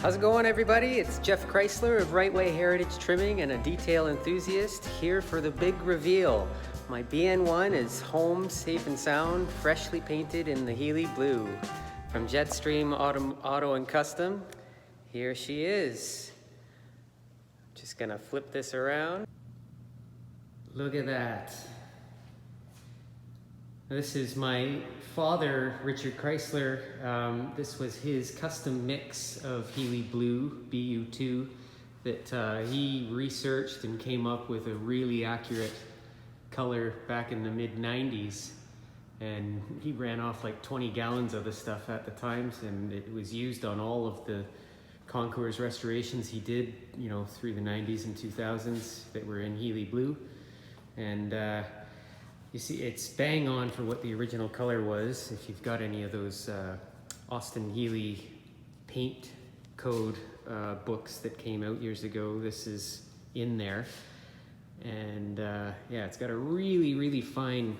How's it going, everybody? It's Geoff Chrysler of Right Way Heritage Trimming and a detail enthusiast here for the big reveal. My BN1 is home, safe and sound, freshly painted in the Healey Blue. From Jetstream Auto and Custom, here she is. Just gonna flip this around. Look at that. This is my father, Richard Chrysler. This was his custom mix of Healey Blue, BU2, that he researched and came up with a really accurate color back in the mid-90s. And he ran off like 20 gallons of the stuff at the times, and it was used on all of the concours restorations he did, you know, through the 90s and 2000s that were in Healey Blue. And you see, it's bang on for what the original color was. If you've got any of those Austin Healey paint code books that came out years ago, this is in there. And yeah, it's got a really, really fine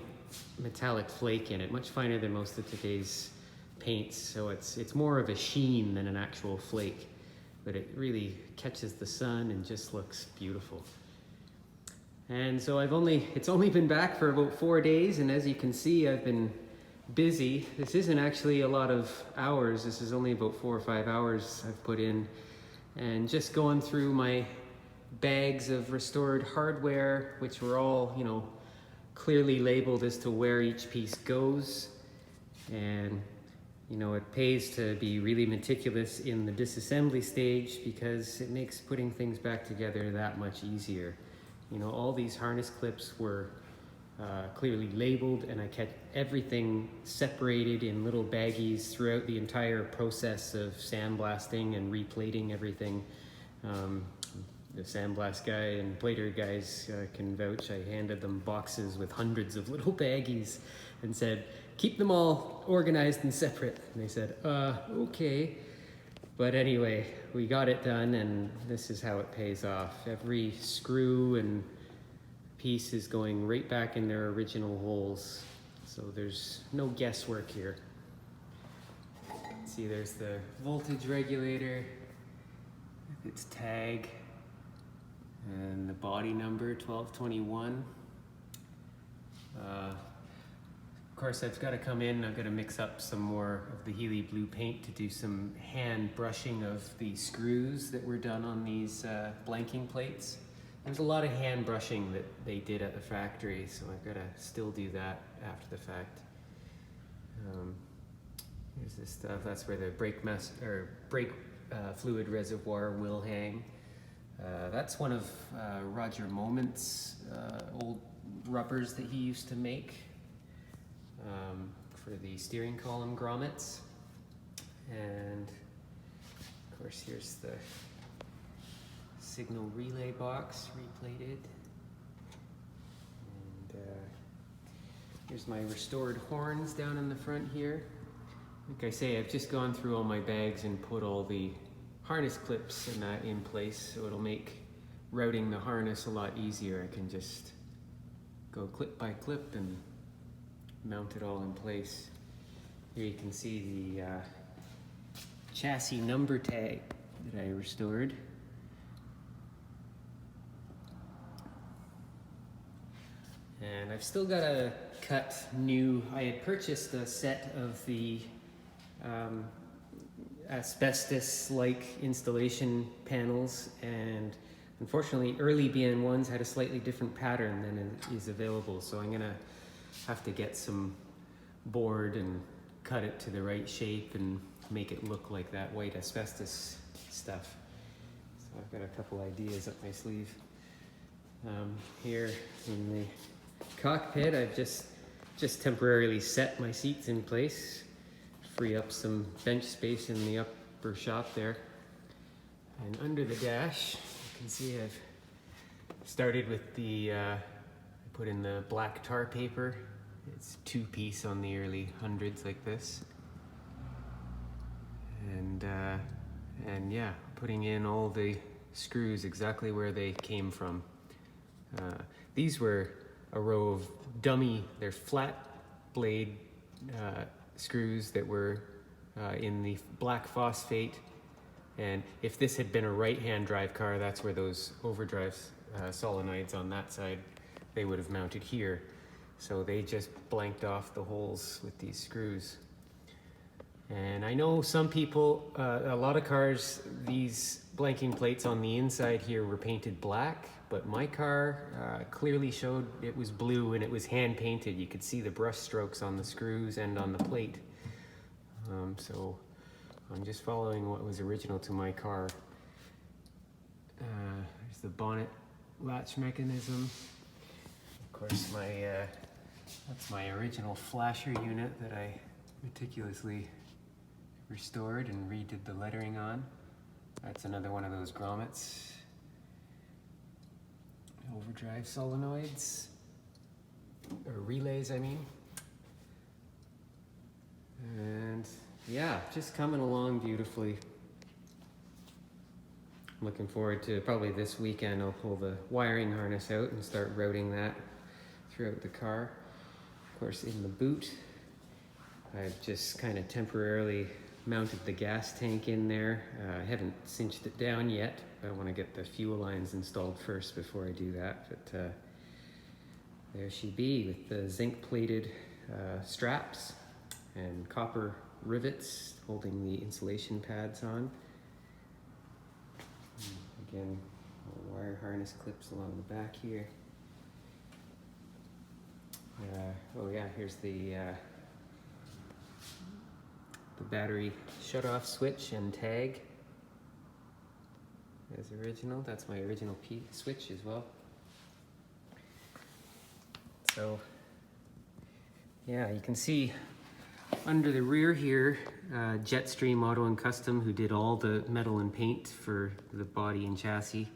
metallic flake in it, much finer than most of today's paints. So it's more of a sheen than an actual flake, but it really catches the sun and just looks beautiful. And so it's only been back for about 4 days, and as you can see, I've been busy. This isn't actually a lot of hours. This is only about 4 or 5 hours I've put in, and just going through my bags of restored hardware, which were all, you know, clearly labeled as to where each piece goes. And you know, it pays to be really meticulous in the disassembly stage because it makes putting things back together that much easier. You know, all these harness clips were clearly labeled, and I kept everything separated in little baggies throughout the entire process of sandblasting and replating everything. The sandblast guy and plater guys can vouch. I handed them boxes with hundreds of little baggies and said, keep them all organized and separate. And they said, okay. But anyway, we got it done, and this is how it pays off. Every screw and piece is going right back in their original holes. So there's no guesswork here. See, there's the voltage regulator with its tag and the body number 1221. Of course, I've got to come in, I've got to mix up some more of the Healey Blue paint to do some hand brushing of the screws that were done on these blanking plates. There's a lot of hand brushing that they did at the factory, so I've got to still do that after the fact. Here's this stuff. That's where the brake fluid reservoir will hang. That's one of Roger Moment's old rubbers that he used to make for the steering column grommets. And of course, here's the signal relay box replated. And here's my restored horns down in the front here. Like I say, I've just gone through all my bags and put all the harness clips and that in place, so it'll make routing the harness a lot easier. I can just go clip by clip and mount it all in place. Here you can see the chassis number tag that I restored. And I've still got to cut new. I had purchased a set of the asbestos-like installation panels, and unfortunately early BN1s had a slightly different pattern than is available, so I'm gonna have to get some board and cut it to the right shape and make it look like that white asbestos stuff. So I've got a couple ideas up my sleeve. Here in the cockpit, I've just temporarily set my seats in place, free up some bench space in the upper shop there. And under the dash, you can see I've started with the, I put in the black tar paper. It's 2-piece on the early hundreds like this. And yeah, putting in all the screws exactly where they came from. These were a row of dummy, they're flat blade screws that were in the black phosphate And if this had been a right-hand drive car, that's where those overdrive solenoids on that side, they would have mounted here. So they just blanked off the holes with these screws. And I know some people, a lot of cars, these blanking plates on the inside here were painted black, but my car clearly showed it was blue and it was hand painted. You could see the brush strokes on the screws and on the plate. So I'm just following what was original to my car. There's the bonnet latch mechanism. Of course, that's my original flasher unit that I meticulously restored and redid the lettering on. That's another one of those grommets. Overdrive solenoids, or relays, I mean. And yeah, just coming along beautifully. I'm looking forward to probably this weekend I'll pull the wiring harness out and start routing that throughout the car. Of course, in the boot, I've just kind of temporarily mounted the gas tank in there. I haven't cinched it down yet. I want to get the fuel lines installed first before I do that. But there she be with the zinc plated straps and copper rivets holding the insulation pads on. Again, wire harness clips along the back here. Oh yeah, here's the battery shut-off switch and tag as original. That's my original switch as well. So yeah, you can see under the rear here, Jetstream Auto and Custom, who did all the metal and paint for the body and chassis.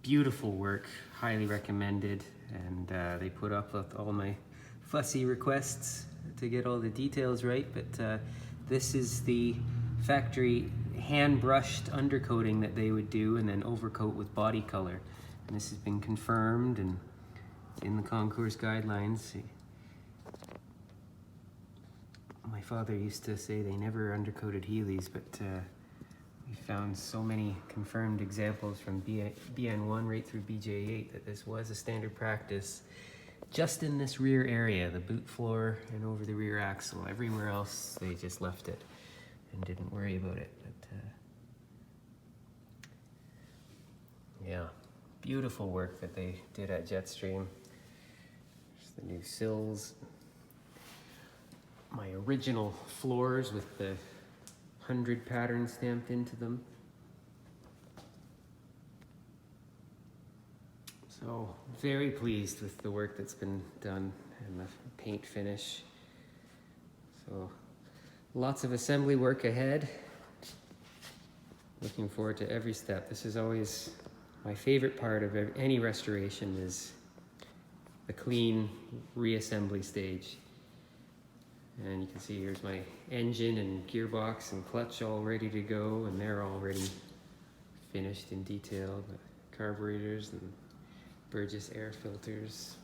Beautiful work, highly recommended, and they put up with all my fussy requests to get all the details right, but this is the factory hand-brushed undercoating that they would do and then overcoat with body color. And this has been confirmed and in the concours guidelines. My father used to say they never undercoated Healeys, but we found so many confirmed examples from BN1 right through BJ8 that this was a standard practice. Just in this rear area, the boot floor and over the rear axle. Everywhere else, they just left it and didn't worry about it. But yeah, beautiful work that they did at Jetstream. There's the new sills. My original floors with the 100 pattern stamped into them. So very pleased with the work that's been done and the paint finish. So lots of assembly work ahead. Looking forward to every step. This is always my favorite part of any restoration, is the clean reassembly stage. And you can see here's my engine and gearbox and clutch all ready to go, and they're already finished in detail. The carburetors and Burgess air filters.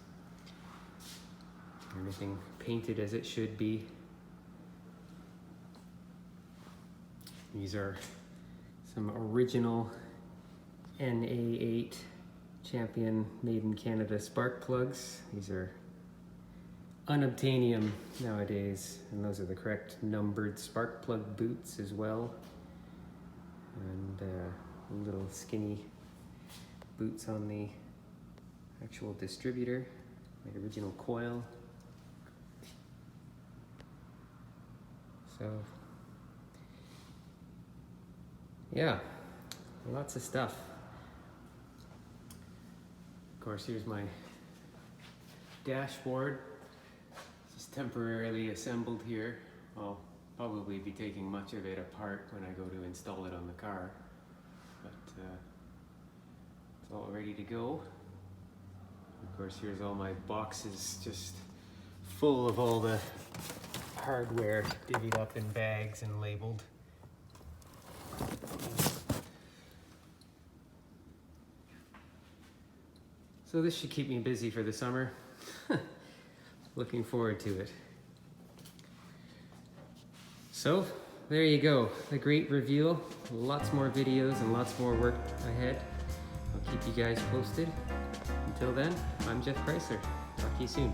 Everything painted as it should be. These are some original NA8 Champion made in Canada spark plugs. These are unobtainium nowadays, and those are the correct numbered spark plug boots as well. And little skinny boots on the actual distributor, my original coil. So yeah, lots of stuff. Of course, here's my dashboard. Just temporarily assembled here. I'll probably be taking much of it apart when I go to install it on the car, but it's all ready to go. Of course, here's all my boxes just full of all the hardware divvied up in bags and labeled. So this should keep me busy for the summer. Looking forward to it. So there you go, the great reveal. Lots more videos and lots more work ahead. I'll keep you guys posted. Until then, I'm Geoff Chrysler. Talk to you soon.